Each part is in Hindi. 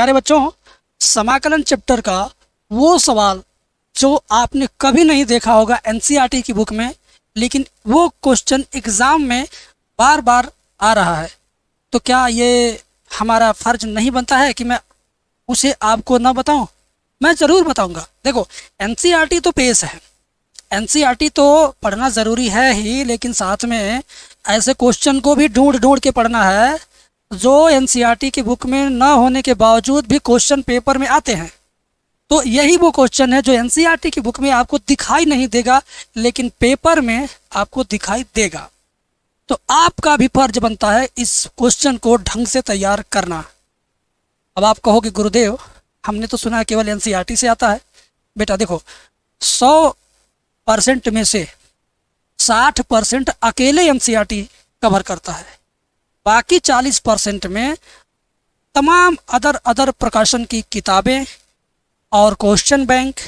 प्यारे बच्चों, समाकलन चैप्टर का वो सवाल जो आपने कभी नहीं देखा होगा एनसीईआरटी की बुक में, लेकिन वो क्वेश्चन एग्ज़ाम में बार बार आ रहा है, तो क्या ये हमारा फ़र्ज नहीं बनता है कि मैं उसे आपको ना बताऊं? मैं ज़रूर बताऊंगा। देखो, एनसीईआरटी तो पेश है, एनसीईआरटी तो पढ़ना ज़रूरी है ही, लेकिन साथ में ऐसे क्वेश्चन को भी ढूंढ ढूंढ के पढ़ना है जो एनसीईआरटी की बुक में ना होने के बावजूद भी क्वेश्चन पेपर में आते हैं। तो यही वो क्वेश्चन है जो एनसीईआरटी की बुक में आपको दिखाई नहीं देगा, लेकिन पेपर में आपको दिखाई देगा। तो आपका भी फर्ज बनता है इस क्वेश्चन को ढंग से तैयार करना। अब आप कहोगे गुरुदेव, हमने तो सुना है केवल एनसीईआरटी से आता है। बेटा देखो, 100% में से 60% अकेले एनसीईआरटी कवर करता है, बाकी 40% में तमाम अदर प्रकाशन की किताबें और question bank,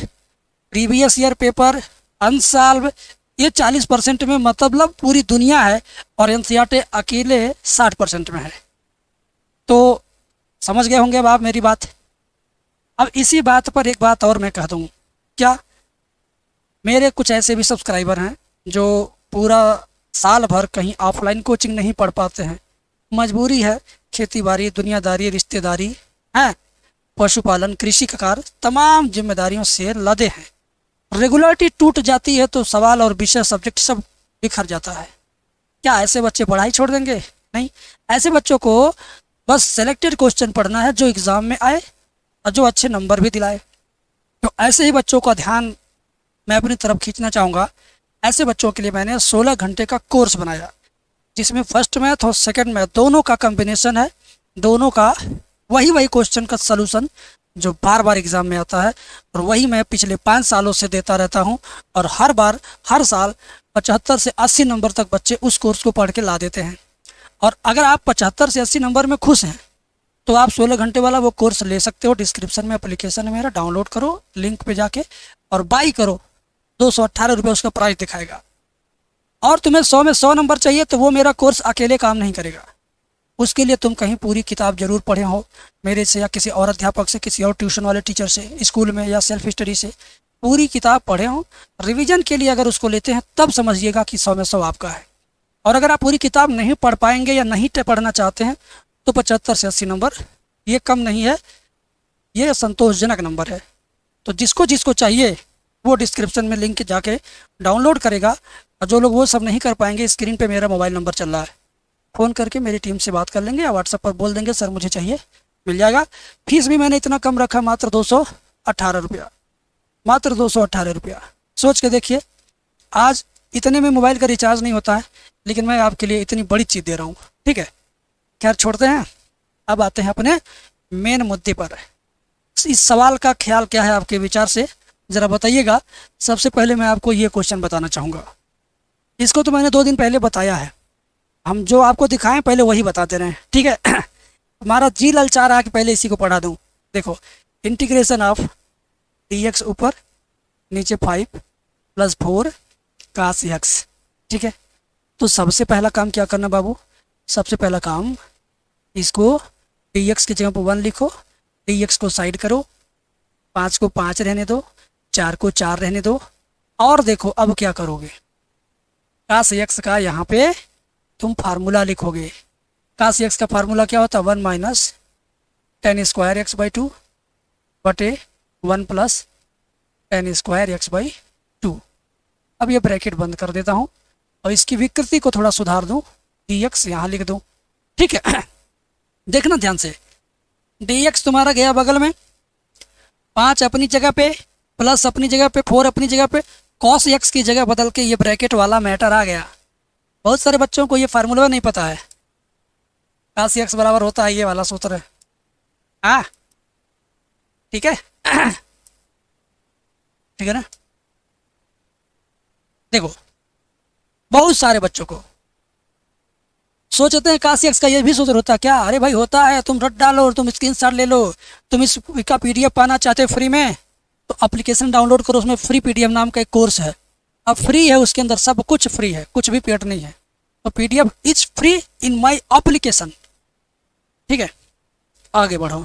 previous year paper, unsolved, ये 40% में मतलब पूरी दुनिया है, और एनसीईआरटी अकेले 60% में है। तो समझ गए होंगे अब आप मेरी बात। अब इसी बात पर एक बात और मैं कह दूँ, क्या मेरे कुछ ऐसे भी सब्सक्राइबर हैं जो पूरा साल भर कहीं ऑफलाइन कोचिंग नहीं पढ़ पाते हैं, मजबूरी है, खेती बाड़ी, दुनियादारी, रिश्तेदारी हैं, पशुपालन, कृषि का कार्य, तमाम जिम्मेदारियों से लदे हैं। रेगुलरिटी टूट जाती है तो सवाल और विषय सब्जेक्ट सब बिखर जाता है। क्या ऐसे बच्चे पढ़ाई छोड़ देंगे? नहीं, ऐसे बच्चों को बस सेलेक्टेड क्वेश्चन पढ़ना है जो एग्ज़ाम में आए और जो अच्छे नंबर भी दिलाए। तो ऐसे ही बच्चों का ध्यान मैं अपनी तरफ खींचना चाहूँगा। ऐसे बच्चों के लिए मैंने 16 घंटे का कोर्स बनाया, जिसमें फर्स्ट मैथ और सेकंड मैथ दोनों का कम्बिनेशन है, दोनों का वही क्वेश्चन का सलूशन जो बार बार एग्ज़ाम में आता है, और वही मैं पिछले 5 सालों से देता रहता हूं, और हर साल 75 से 80 नंबर तक बच्चे उस कोर्स को पढ़ के ला देते हैं। और अगर आप 75 से 80 नंबर में खुश हैं तो आप 16 घंटे वाला वो कोर्स ले सकते हो। डिस्क्रिप्शन में एप्लीकेशन है मेरा, डाउनलोड करो, लिंक पे जाके और बाई करो। 218 रुपये उसका प्राइस दिखाएगा। और तुम्हें 100 में 100 नंबर चाहिए तो वो मेरा कोर्स अकेले काम नहीं करेगा। उसके लिए तुम कहीं पूरी किताब जरूर पढ़े हो, मेरे से या किसी और अध्यापक से, किसी और ट्यूशन वाले टीचर से, स्कूल में या सेल्फ स्टडी से पूरी किताब पढ़े हो। रिवीजन के लिए अगर उसको लेते हैं तब समझिएगा कि 100 में 100 आपका है। और अगर आप पूरी किताब नहीं पढ़ पाएंगे या नहीं पढ़ना चाहते हैं तो 75 से 80 नंबर ये कम नहीं है, ये संतोषजनक नंबर है। तो जिसको जिसको चाहिए वो डिस्क्रिप्शन में लिंक जाके डाउनलोड करेगा। और जो लोग वो सब नहीं कर पाएंगे, स्क्रीन पे मेरा मोबाइल नंबर चल रहा है, फ़ोन करके मेरी टीम से बात कर लेंगे या व्हाट्सएप पर बोल देंगे सर मुझे चाहिए, मिल जाएगा। फीस भी मैंने इतना कम रखा, मात्र 218 रुपया, मात्र 218 रुपया। सोच के देखिए, आज इतने में मोबाइल का रिचार्ज नहीं होता है, लेकिन मैं आपके लिए इतनी बड़ी चीज़ दे रहा हूँ। ठीक है, खैर छोड़ते हैं, अब आते हैं अपने मेन मुद्दे पर। इस सवाल का ख्याल क्या है आपके विचार से ज़रा बताइएगा। सबसे पहले मैं आपको ये क्वेश्चन बताना चाहूँगा। इसको तो मैंने 2 दिन पहले बताया है, हम जो आपको दिखाएं पहले वही बताते रहें, ठीक है। हमारा जी ललचा रहा कि पहले इसी को पढ़ा दूं। देखो, इंटीग्रेशन ऑफ dx ऊपर नीचे 5 + 4 cos x, ठीक है। तो सबसे पहला काम क्या करना बाबू, सबसे पहला काम इसको dx की जगह पर 1 लिखो, dx को साइड करो, 5 को 5 रहने दो, 4 को 4 रहने दो। और देखो अब क्या करोगे, cos x का यहाँ पे तुम फार्मूला लिखोगे। cos x का फार्मूला क्या होता है, 1 - tan स्क्वायर x/2 बटे 1 + tan स्क्वायर x/2। अब ये ब्रैकेट बंद कर देता हूँ और इसकी विकृति को थोड़ा सुधार दूँ, dx यहाँ लिख दूँ, ठीक है। देखना ध्यान से, dx तुम्हारा गया बगल में, 5 अपनी जगह पे, प्लस अपनी जगह पे, 4 अपनी जगह पे, cos x की जगह बदल के ये ब्रैकेट वाला मैटर आ गया। बहुत सारे बच्चों को ये फार्मूला नहीं पता है, cos x बराबर होता है ये वाला सूत्र है, हाँ ठीक है। ठीक है ना। देखो, बहुत सारे बच्चों को सोचते हैं cos x का ये भी सूत्र होता है क्या? अरे भाई होता है, तुम रट डालो और तुम स्क्रीनशॉट ले लो। तुम इसका PDF पाना चाहते हो फ्री में तो एप्लीकेशन डाउनलोड करो, उसमें फ्री PDF नाम का एक कोर्स है। अब फ्री है, उसके अंदर सब कुछ फ्री है, कुछ भी पेड नहीं है। तो PDF is free in my application, ठीक है। आगे बढ़ो,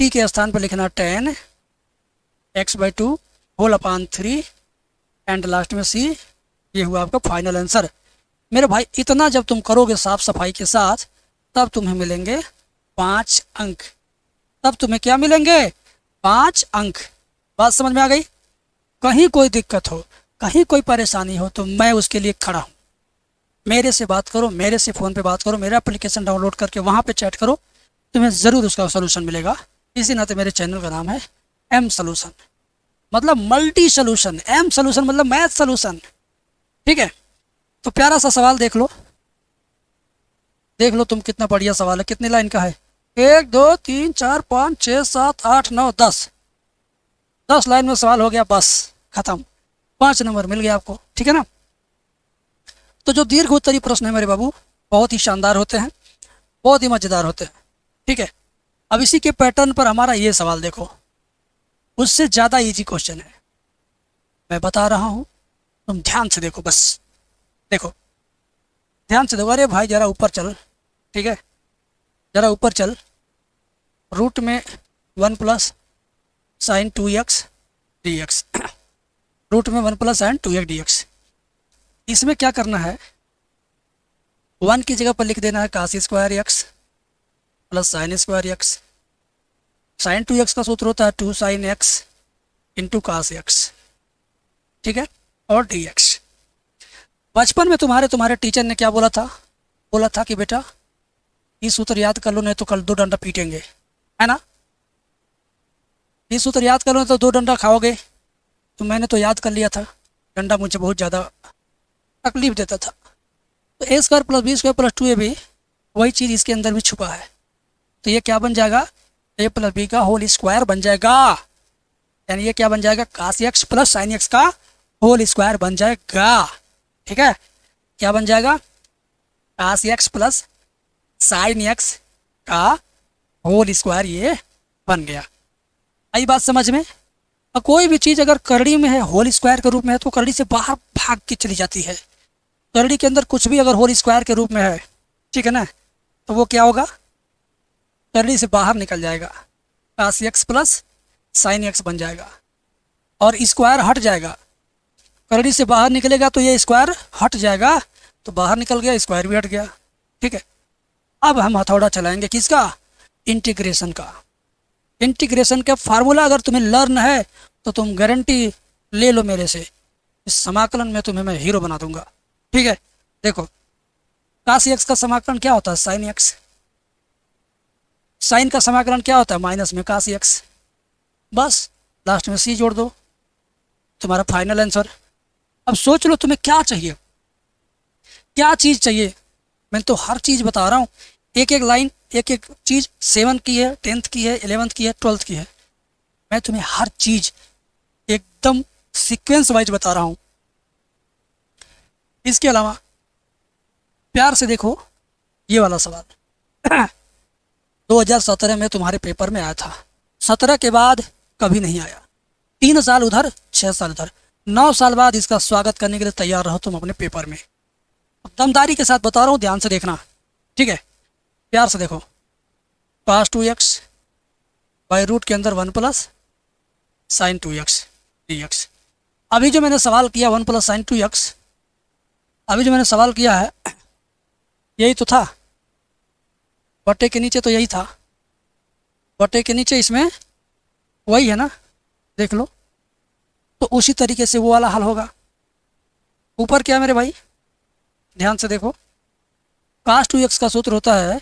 टी के स्थान पर लिखना 10x/2 whole upon 3 and last में सी। ये हुआ आपका फाइनल आंसर। मेरे भाई इतना जब तुम करोगे साफ सफाई के साथ तब तुम्हें मिलेंगे 5 अंक। तब तुम्हें क्या मिलेंगे? 5 अंक। बात समझ में आ गई? कहीं कोई दिक्कत हो, कहीं कोई परेशानी हो तो मैं उसके लिए खड़ा हूँ। मेरे से बात करो, मेरे से फ़ोन पे बात करो, मेरा एप्लीकेशन डाउनलोड करके वहाँ पे चैट करो, तुम्हें ज़रूर उसका सोल्यूशन मिलेगा। इसी नाते मेरे चैनल का नाम है एम सोल्यूशन, मतलब मल्टी सोल्यूशन। एम सोल्यूशन मतलब मैथ सोल्यूशन। ठीक है, तो प्यारा सा सवाल देख लो, देख लो तुम कितना बढ़िया सवाल है। कितनी लाइन का है? 1 2 3 4 5 6 7 8 9 10। 10 लाइन में सवाल हो गया, बस खत्म। 5 नंबर मिल गया आपको। ठीक है ना? तो जो दीर्घ उत्तरी प्रश्न है मेरे बाबू, बहुत ही शानदार होते हैं, बहुत ही मज़ेदार होते हैं। ठीक है, अब इसी के पैटर्न पर हमारा ये सवाल देखो, उससे ज़्यादा इजी क्वेश्चन है, मैं बता रहा हूँ, तुम ध्यान से देखो। बस देखो, ध्यान से देखो। अरे भाई ज़रा ऊपर चल, ठीक है, ज़रा ऊपर चल। रूट में 1 plus sign 2x dx, root में 1 प्लस साइन 2x dx। इसमें क्या करना है? 1 की जगह पर लिख देना है cos square x plus sine square x। Sine 2x का सूत्र होता है 2 sine x into cos x। ठीक है, और dx। बचपन में तुम्हारे टीचर ने क्या बोला था? बोला था कि बेटा ये सूत्र याद कर लो, नहीं तो कल 2 डंडा पीटेंगे, है ना? ये सूत्र याद कर लो नहीं तो 2 डंडा खाओगे। तो मैंने तो याद कर लिया था, डंडा मुझे बहुत ज़्यादा तकलीफ देता था। तो A square plus B square plus 2ab भी वही चीज़ इसके अंदर भी छुपा है। तो ये क्या बन जाएगा? a प्लस बी का होल स्क्वायर बन जाएगा। यानी ये क्या बन जाएगा? कास x प्लस साइन x का होल स्क्वायर बन जाएगा। ठीक है, क्या बन जाएगा? कास x प्लस साइन x का होल स्क्वायर ये बन गया। आई बात समझ में? और कोई भी चीज़ अगर करड़ी में है, होल स्क्वायर के रूप में है, तो करड़ी से बाहर भाग के चली जाती है। करड़ी के अंदर कुछ भी अगर होल स्क्वायर के रूप में है, ठीक है ना, तो वो क्या होगा? करड़ी से बाहर निकल जाएगा, कास x प्लस साइन x बन जाएगा और स्क्वायर हट जाएगा। करड़ी से बाहर निकलेगा तो ये स्क्वायर हट जाएगा, तो बाहर निकल गया, स्क्वायर भी हट गया। ठीक है, अब हम हथौड़ा चलाएंगे किसका? इंटीग्रेशन का। इंटीग्रेशन का फार्मूला अगर तुम्हें लर्न है तो तुम गारंटी ले लो मेरे से, इस समाकलन में तुम्हें मैं हीरो बना दूंगा। ठीक है, देखो कास x का समाकलन क्या होता है? Sign x। साइन का समाकलन क्या होता है? माइनस में कास x। बस लास्ट में c जोड़ दो, तुम्हारा फाइनल आंसर। अब सोच लो तुम्हें क्या चाहिए, क्या चीज़ चाहिए। मैं तो हर चीज़ बता रहा हूँ, एक एक लाइन, एक एक चीज़ 7 की है, 10th की है, 11th की है, 12th की है। मैं तुम्हें हर चीज़ एकदम सीक्वेंस वाइज बता रहा हूँ। इसके अलावा प्यार से देखो ये वाला सवाल 2017 में तुम्हारे पेपर में आया था। 17 के बाद कभी नहीं आया। 3 साल उधर, 6 साल उधर, 9 साल बाद इसका स्वागत करने के लिए तैयार रहो तुम अपने पेपर में। दमदारी के साथ बता रहा हूँ, ध्यान से देखना। ठीक है, प्यार से देखो। cos 2x बाई रूट के अंदर 1 प्लस साइन 2x dx। अभी जो मैंने सवाल किया 1 प्लस साइन 2x, अभी जो मैंने सवाल किया है यही तो था। बट्टे के नीचे तो यही था, बट्टे के नीचे इसमें वही है ना, देख लो। तो उसी तरीके से वो वाला हल होगा। ऊपर क्या मेरे भाई? ध्यान से देखो, cos 2x का सूत्र होता है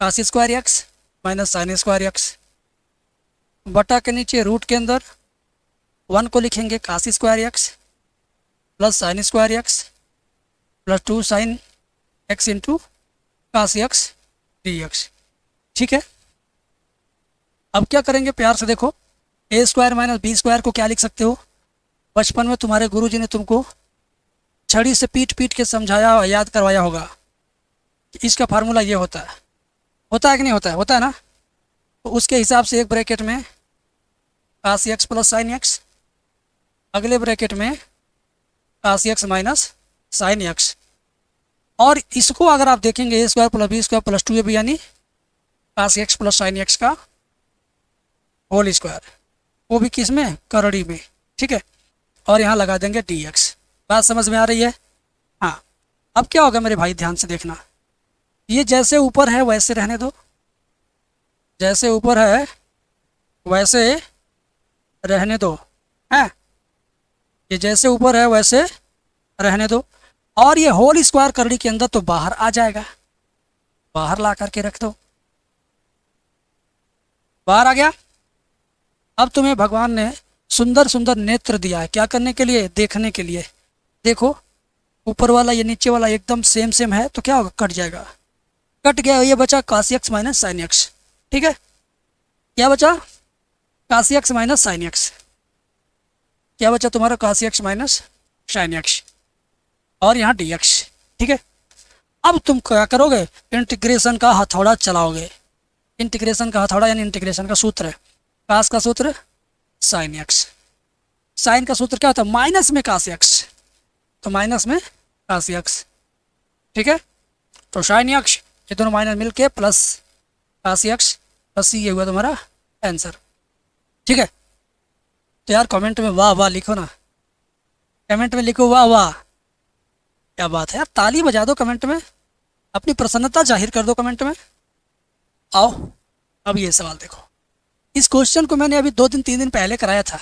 cos square x minus sine square x, बटा के नीचे रूट के अंदर 1 को लिखेंगे cos square x plus sine square x plus 2 sine x into cos x d x. ठीक है, अब क्या करेंगे? प्यार से देखो, a square minus b square को क्या लिख सकते हो? बचपन में तुम्हारे गुरुजी ने तुमको छड़ी से पीट पीट के समझाया, याद करवाया होगा कि इसका फार्मूला ये होता है कि नहीं होता है? होता है ना। तो उसके हिसाब से एक ब्रैकेट में cos x plus sine x, अगले ब्रैकेट में cos x minus sine x. और इसको अगर आप देखेंगे A square plus B square plus 2ab यानी cos x plus sine x का होल स्क्वायर, वो भी किस में, करड़ी में, ठीक है। और यहाँ लगा देंगे dx। बात समझ में आ रही है? हाँ। अब क्या होगा मेरे भाई, ध्यान से देखना, ये जैसे ऊपर है वैसे रहने दो, जैसे ऊपर है वैसे रहने दो, है, ये जैसे ऊपर है वैसे रहने दो। और ये होल स्क्वायर करड़ी के अंदर तो बाहर आ जाएगा, बाहर ला करके रख दो, बाहर आ गया। अब तुम्हें भगवान ने सुंदर सुंदर नेत्र दिया है, क्या करने के लिए, देखने के लिए। देखो ऊपर वाला ये नीचे वाला एकदम सेम सेम है, तो क्या होगा, कट जाएगा, कट गया, ये बचा cos x minus sine x, ठीक है। क्या बचा, cos x minus sine x, क्या बचा तुम्हारा, cos x minus sine x, और यहाँ dx, ठीक है। अब तुम क्या करोगे, इंटीग्रेशन का हथौड़ा चलाओगे। इंटीग्रेशन का हथौड़ा यानी इंटीग्रेशन का सूत्र है, कास का सूत्र साइन एक्स, साइन का सूत्र क्या होता है, माइनस में कास एक्स, तो माइनस में कास एक्स, ठीक है। तो साइन एक्स, ये दोनों माइनस मिलके प्लस कास एक्स प्लस ये हुआ तुम्हारा आंसर, ठीक है। तो यार कमेंट में वाह वाह लिखो ना, कमेंट में लिखो वाह वाह, क्या बात है यार, ताली बजा दो कमेंट में, अपनी प्रसन्नता जाहिर कर दो कमेंट में। आओ अब ये सवाल देखो, इस क्वेश्चन को मैंने अभी 2 दिन 3 दिन पहले कराया था,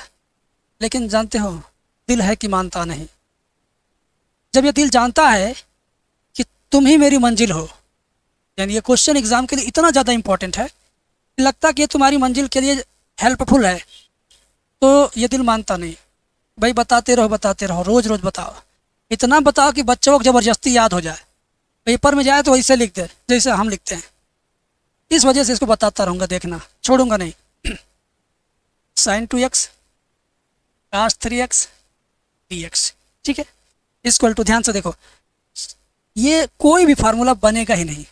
लेकिन जानते हो दिल है कि मानता नहीं। जब ये दिल जानता है कि तुम ही मेरी मंजिल हो, यानी ये क्वेश्चन एग्जाम के लिए इतना ज़्यादा इंपॉर्टेंट है, लगता कि ये तुम्हारी मंजिल के लिए हेल्पफुल है, तो ये दिल मानता नहीं। भाई बताते रहो, रोज़ रोज़ बताओ, इतना बताओ कि बच्चों को ज़बरदस्ती याद हो जाए, पेपर में जाए तो वैसे लिख दे जैसे हम लिखते हैं। इस वजह से इसको बताता रहूँगा, देखना छोड़ूंगा नहीं। साइन 2x कास 3x dx, ठीक है। इक्वल टू, ध्यान से देखो, ये कोई भी फार्मूला बनेगा ही नहीं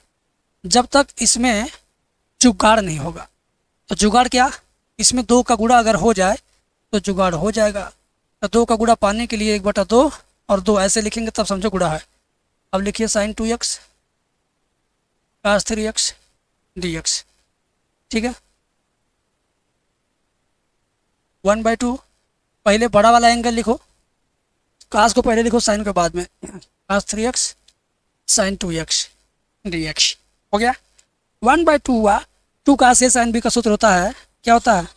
जब तक इसमें जुगाड़ नहीं होगा। तो जुगाड़ क्या, इसमें 2 का गुणा अगर हो जाए तो जुगाड़ हो जाएगा। तो 2 का गुणा पाने के लिए 1/2 और 2 ऐसे लिखेंगे तब समझो गुणा है। अब लिखिए साइन 2x कास 3x dx, ठीक है। 1/2, पहले बड़ा वाला एंगल लिखो, कास को पहले लिखो साइन के बाद में, कास 3x साइन 2x dx, हो गया। 1/2 हुआ, 2 कास ए साइन बी का सूत्र होता है, क्या होता है,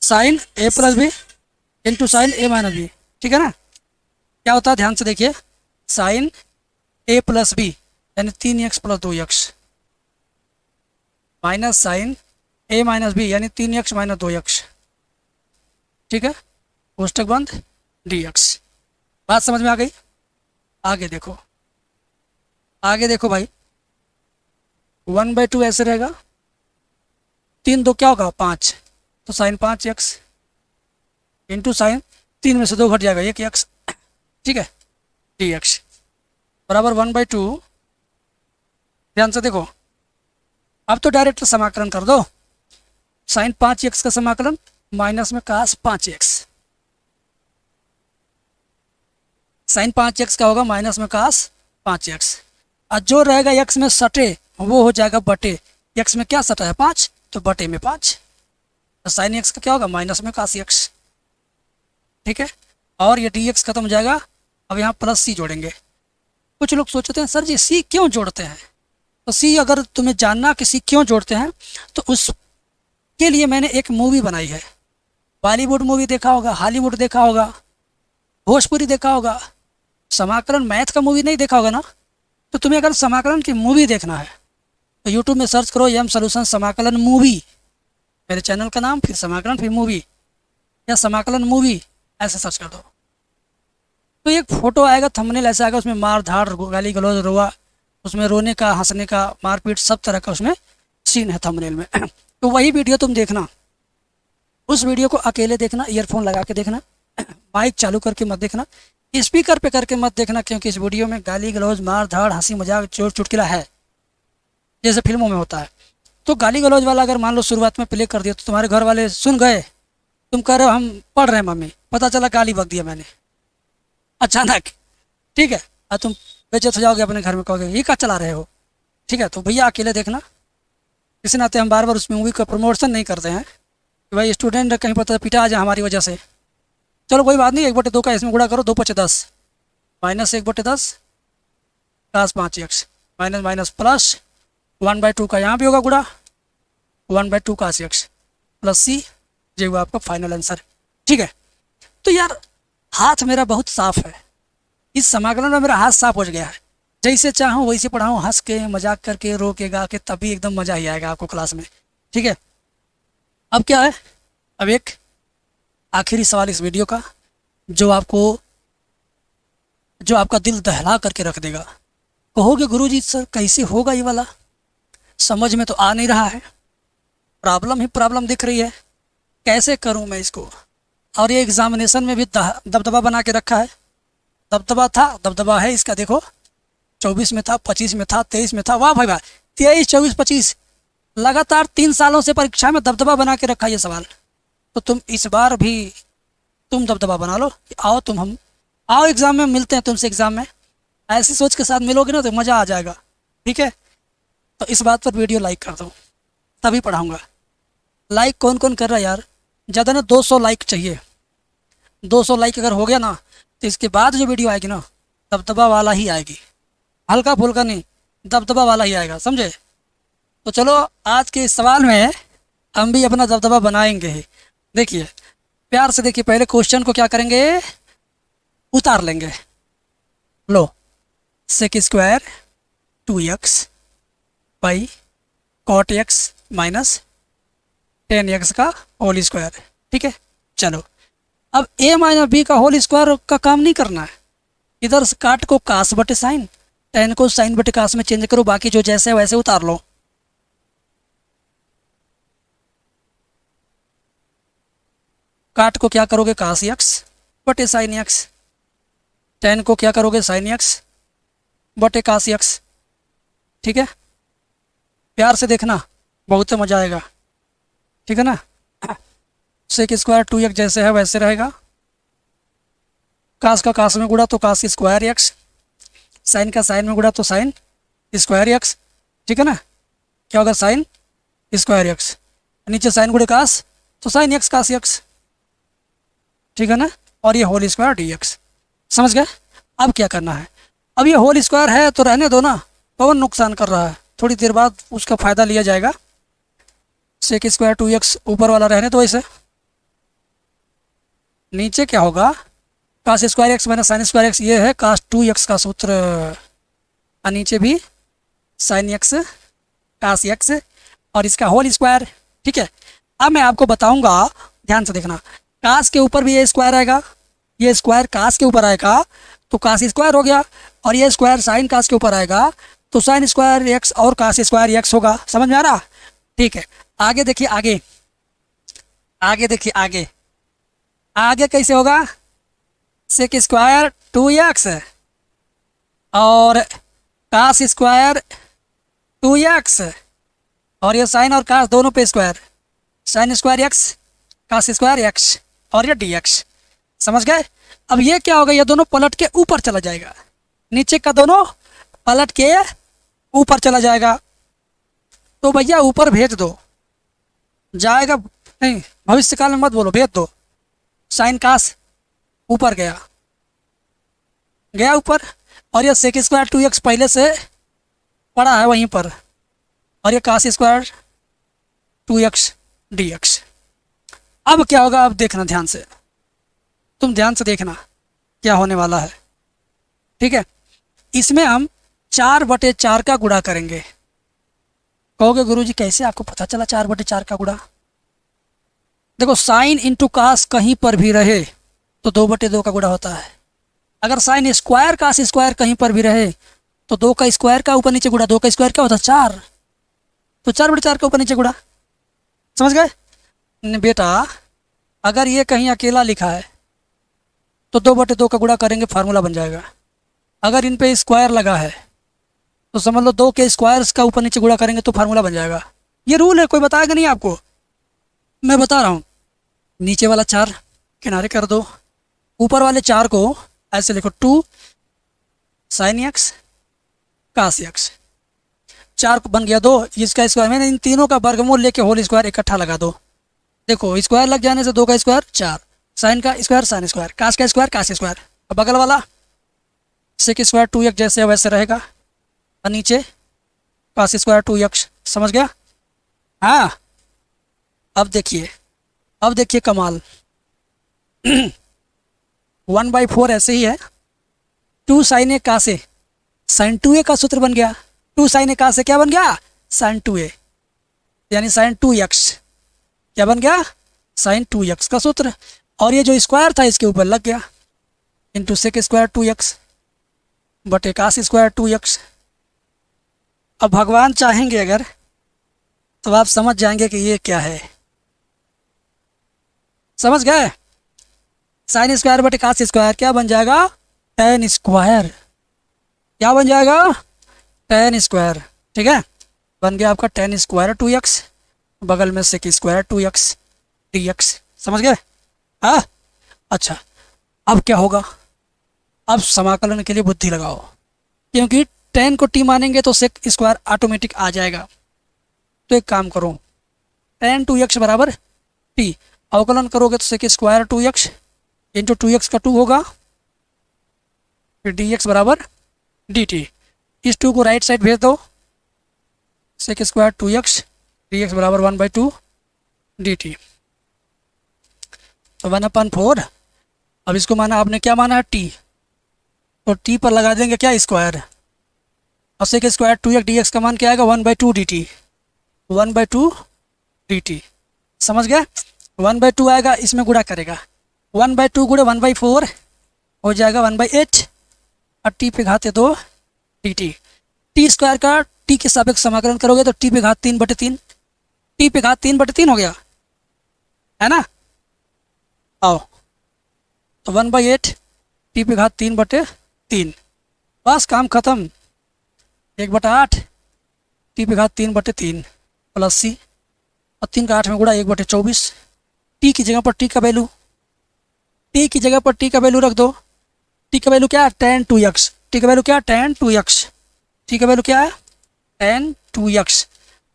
sign A plus B into sine A minus B, ठीक है ना। क्या होता है, ध्यान से देखिए, साइन ए प्लस बी यानी 3x plus 2x minus sine A minus B यानी 3x माइनस 2x, ठीक है, कोष्टक बंद dx। बात समझ में आ गई? आगे देखो, आगे देखो भाई, 1/2 ऐसे रहेगा, 3 2 क्या होगा 5, तो साइन 5x इंटू साइन 3 में से 2 घट जाएगा 1x, ठीक है, dx बराबर 1/2। ध्यान से देखो, अब तो डायरेक्ट समाकलन कर दो, साइन 5x का समाकलन माइनस में कास 5x, साइन 5x का होगा माइनस में कास 5x, और जो रहेगा x में सटे वो हो जाएगा बटे, x में क्या सटा है 5, तो बटे में 5, तो साइन x का क्या होगा माइनस में कास x, ठीक है। और ये dx खत्म हो जाएगा, अब यहाँ प्लस c जोड़ेंगे। कुछ लोग सोचते हैं सर जी c क्यों जोड़ते हैं, तो c अगर तुम्हें जानना कि c क्यों जोड़ते हैं तो उसके लिए मैंने एक मूवी बनाई है। बॉलीवुड मूवी देखा होगा, हॉलीवुड देखा होगा, भोजपुरी देखा होगा, समाकलन मैथ का मूवी नहीं देखा होगा ना। तो तुम्हें अगर समाकलन की मूवी देखना है तो यूट्यूब में सर्च करो एम सॉल्यूशन समाकलन मूवी, मेरे चैनल का नाम, फिर समाकलन, फिर मूवी, या समाकलन मूवी ऐसे सर्च कर दो, तो एक फ़ोटो आएगा, थंबनेल ऐसा आएगा, उसमें मार धाड़ गाली गलौज रोआ, उसमें रोने का, हंसने का, मारपीट सब तरह का उसमें सीन है थंबनेल में। तो वही वीडियो तुम देखना, उस वीडियो को अकेले देखना, ईयरफोन लगा के देखना, माइक चालू करके मत देखना, स्पीकर पे करके मत देखना, क्योंकि इस वीडियो में गाली गलौज, मार धाड़, हंसी मजाक, चोट चुटकिला है, जैसे फिल्मों में होता है। तो गाली गलौज वाला अगर मान लो शुरुआत में प्ले कर दिया तो तुम्हारे घर वाले सुन गए, तुम कह रहे हो हम पढ़ रहे हैं मम्मी, पता चला गाली बक दिया मैंने अचानक, ठीक है, और तुम बेइज्जत हो जाओगे अपने घर में, कहोगे ये क्या चला रहे हो, ठीक है। तो भैया अकेले देखना, इसी नाते हम बार बार उस मूवी का प्रमोशन नहीं करते हैं, कि भाई स्टूडेंट कहीं पर पिटा आ जाए हमारी वजह से। चलो कोई बात नहीं, 1/2 का इसमें गुणा करो, 2×5 = 10, -1/10 cos 5x, minus minus plus 1/2 का यहाँ भी होगा गुणा, 1/2 cos x प्लस c, ये हुआ आपका फाइनल आंसर। ठीक है, तो यार हाथ मेरा बहुत साफ है, इस समाकलन में मेरा हाथ साफ हो गया है। जैसे चाहूँ वैसे पढ़ाऊँ, हंस के मजाक करके रो के गा के, तभी एकदम मज़ा ही आएगा आपको क्लास में। ठीक है, अब क्या है, अब एक आखिरी सवाल इस वीडियो का, जो आपका दिल दहला करके रख देगा। कहोगे गुरुजी सर कैसे होगा ये वाला, समझ में तो आ नहीं रहा है, प्रॉब्लम ही प्रॉब्लम दिख रही है, कैसे करूं मैं इसको। और ये एग्जामिनेशन में भी दबदबा बना के रखा है, दबदबा था, दबदबा है इसका, देखो 24 में था, 25 में था, 23 में था, वाह भाई वाह, 23, 24, 25 लगातार 3 सालों से परीक्षा में दबदबा बना के रखा ये सवाल। तो तुम इस बार भी तुम दबदबा बना लो, आओ हम आओ एग्ज़ाम में, मिलते हैं तुमसे एग्ज़ाम में, ऐसी सोच के साथ मिलोगे ना तो मज़ा आ जाएगा। ठीक है, तो इस बात पर वीडियो लाइक कर दो, तभी पढ़ाऊँगा। लाइक कौन कौन कर रहा है यार, ज़्यादा ना 200 लाइक चाहिए। 200 लाइक अगर हो गया ना तो इसके बाद जो वीडियो आएगी ना दबदबा वाला ही आएगी, हल्का फुल्का नहीं, दबदबा वाला ही आएगा, समझे। तो चलो आज के इस सवाल में हम भी अपना दबदबा बनाएंगे ही। देखिए प्यार से देखिए, पहले क्वेश्चन को क्या करेंगे, उतार लेंगे। लो, sec² 2x by cot x minus 10x का होल स्क्वायर। ठीक है, चलो अब a माइनस b का होल स्क्वायर का काम नहीं करना है, इधर काट को कास बटे साइन, 10 को साइन बटे कास में चेंज करो, बाकी जो जैसे वैसे उतार लो। काट को क्या करोगे, कास x बटे साइन x, 10 को क्या करोगे, साइन x बटे कास x। ठीक है, प्यार से देखना, बहुत मज़ा आएगा। ठीक है ना, sec² 2x जैसे है वैसे रहेगा, कास का कास में गुणा तो कास स्क्वायर x, साइन का साइन में गुणा तो साइन स्क्वायर x। ठीक है ना, क्या होगा, साइन स्क्वायर x, नीचे साइन गुणे कास तो साइन x कास x। ठीक है ना, और ये होल स्क्वायर dx, समझ गए। अब क्या करना है, अब ये होल स्क्वायर है तो रहने दो ना, कौन नुकसान कर रहा है, थोड़ी देर बाद उसका फ़ायदा लिया जाएगा। sec² 2x ऊपर वाला रहने दो ऐसे, नीचे क्या होगा, cos square x minus sine square x, ये है कास 2x का सूत्र, और नीचे भी साइन x कास x और इसका होल स्क्वायर। ठीक है, अब मैं आपको बताऊंगा, ध्यान से देखना, कास के ऊपर भी ये स्क्वायर आएगा, ये स्क्वायर कास के ऊपर आएगा तो कास स्क्वायर हो गया, और ये स्क्वायर साइन कास के ऊपर आएगा तो साइन स्क्वायर x और कास स्क्वायर x होगा। समझ में आ रहा। ठीक है, आगे देखिए, आगे देखिए, आगे कैसे होगा, sec² 2x और कास स्क्वायर 2x, और ये साइन और कास दोनों पे square, sine square x cos square x और ये dx। समझ गए। अब ये क्या होगा, ये दोनों पलट के ऊपर चला जाएगा, नीचे का दोनों पलट के ऊपर चला जाएगा, तो भैया ऊपर भेज दो, जाएगा नहीं, भविष्य काल में मत बोलो, भेज दो। साइन कास ऊपर गया ऊपर, और ये sec² 2x पहले से पड़ा है वहीं पर, और ये कास स्क्वायर 2x dx। अब क्या होगा, अब देखना ध्यान से, तुम ध्यान से देखना क्या होने वाला है। ठीक है, इसमें हम 4/4 का गुणा करेंगे। कहोगे गुरुजी कैसे आपको पता चला 4/4 का गुणा। देखो, साइन इंटू कास कहीं पर भी रहे तो 2/2 का गुणा होता है, अगर साइन स्क्वायर कास स्क्वायर कहीं पर भी रहे तो 2 का स्क्वायर का ऊपर नीचे गुणा, 2 का स्क्वायर क्या होता है 4, तो 4/4 का ऊपर नीचे गुणा। समझ गए बेटा, अगर ये कहीं अकेला लिखा है तो 2/2 का गुणा करेंगे, फार्मूला बन जाएगा। अगर इन पे स्क्वायर लगा है तो समझ लो 2 के स्क्वायर्स का ऊपर नीचे गुणा करेंगे तो फार्मूला बन जाएगा। ये रूल है, कोई बताएगा नहीं आपको, मैं बता रहा हूँ। नीचे वाला 4 किनारे कर दो, ऊपर वाले 4 को ऐसे लिखो, 2 साइन x कास x, 4 बन गया 2, इसका स्क्वायर, मैंने इन तीनों का वर्गमूल लेके होल स्क्वायर इकट्ठा लगा दो, देखो स्क्वायर लग जाने से 2 का स्क्वायर 4, साइन का स्क्वायर साइन स्क्वायर, कास का स्क्वायर कास स्क्वायर। अब बगल वाला सेक स्क्वायर 2x जैसे है वैसे रहेगा, और नीचे कास स्क्वायर 2x। समझ गया? हाँ। अब देखिए कमाल। 1/4 ऐसे ही है, 2 साइन ए का से साइन 2a का सूत्र बन गया। 2 साइन ए का से क्या बन गया? साइन 2a, यानी साइन 2x क्या बन गया? साइन 2x का सूत्र। और ये जो स्क्वायर था इसके ऊपर लग गया, इंटू सेक स्क्वायर 2x बटे कास स्क्वायर 2x। अब भगवान चाहेंगे अगर तो आप समझ जाएंगे कि ये क्या है। समझ गए? साइन स्क्वायर बटे कास स्क्वायर क्या बन जाएगा? Ten square. क्या बन जाएगा? Ten square. ठीक है, बन गया आपका टेन स्क्वायर 2x, बगल में सेक स्क्वायर 2x dx। समझ गए? हाँ। अच्छा, अब क्या होगा? अब समाकलन के लिए बुद्धि लगाओ, क्योंकि 10 को t मानेंगे तो सेक स्क्वायर ऑटोमेटिक आ जाएगा। तो एक काम करो, tan 2x बराबर t, अवकलन करोगे तो sec square 2x into 2x का 2 होगा, फिर dx बराबर dt। इस 2 को राइट साइड भेज दो, सेक स्क्वायर 2x dx बराबर 1/2 dt। तो 1/4। अब इसको माना आपने, क्या माना है? t, तो t पर लगा देंगे क्या? स्क्वायर। और सेक स्क्वायर 2x dx का मान क्या आएगा? 1/2 dt। 1/2 dt। समझ गया? 1/2 आएगा, इसमें गुणा करेगा, 1/2 गुणे 1/4 हो जाएगा 1/8, और t पे घात 2 dt। टी स्क्वायर का t के सापेक्ष समाकलन करोगे तो t पे घात 3/3, t पे घात 3/3 हो गया, है ना? आओ, तो 1/8 t पे घात 3/3, बस काम खत्म। 1/8 t पे घात 3/3 प्लस c, और 3 का 8 में गुणा 1/24। t की जगह पर t का वैल्यू, t की जगह पर t का वैल्यू रख दो। t का वैल्यू क्या है? tan 2x। t का वैल्यू क्या है? tan 2x। t का वैल्यू क्या है? tan 2x।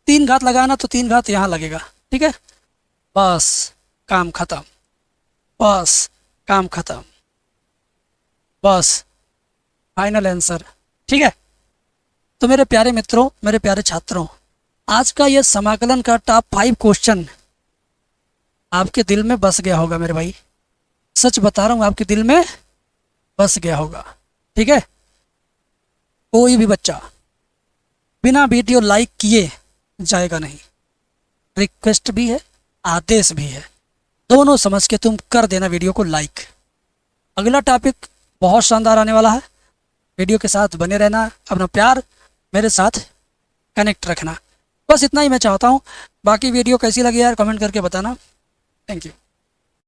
3 घात लगाना तो 3 घात यहाँ लगेगा। ठीक है, बस काम खत्म, बस काम खत्म, बस फाइनल आंसर। ठीक है, तो मेरे प्यारे मित्रों, मेरे प्यारे छात्रों, आज का ये समाकलन का टॉप 5 क्वेश्चन आपके दिल में बस गया होगा मेरे भाई, सच बता रहा हूँ, आपके दिल में बस गया होगा। ठीक है, कोई भी बच्चा बिना वीडियो लाइक किए जाएगा नहीं। रिक्वेस्ट भी है, आदेश भी है, दोनों समझ के तुम कर देना वीडियो को लाइक। अगला टॉपिक बहुत शानदार आने वाला है, वीडियो के साथ बने रहना, अपना प्यार मेरे साथ कनेक्ट रखना। बस इतना ही मैं चाहता हूँ। बाकी वीडियो कैसी लगी यार कमेंट करके बताना। Thank you.